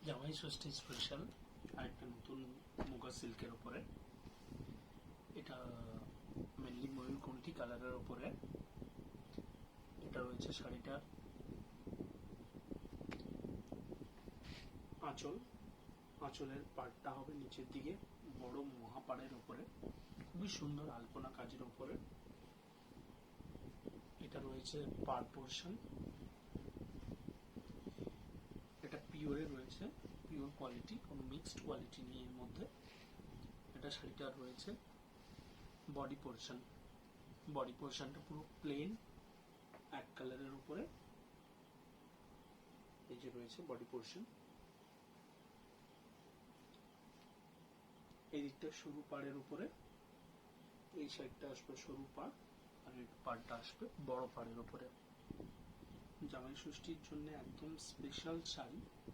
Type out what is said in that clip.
জামাই ষষ্ঠী স্পেশাল আরেকটা নতুন মুগা সিল্কের উপরে। এটা মেনলি ময়ূরকণ্ঠী কালারের উপরে। এটা রয়েছে শাড়িটার আঁচল। আঁচলের পাড়টা হবে নিচের দিকে বড় মহাপাড়ের উপরে, খুবই সুন্দর আলপনা কাজের উপরে। এটা রয়েছে পাড় পোর্শন। এটা পিওরে রয়েছে, পিওর কোয়ালিটি, কোনো মিক্সড কোয়ালিটি নেই এর মধ্যে। এটা শাড়িটা রয়েছে বডি পোর্শন। বডি পোর্শনটা পুরো প্লেন এক কালারের উপরে। এই যে রয়েছে বডি পোর্শন। এই দিকটা সরু পাড়ের উপরে, এই সাইডটা আসবে সরু পাড়, আর এই পাড়টা আসবে বড় পাড়ের উপরে। জামাই ষষ্ঠীর জন্য একদম স্পেশাল শাড়ি।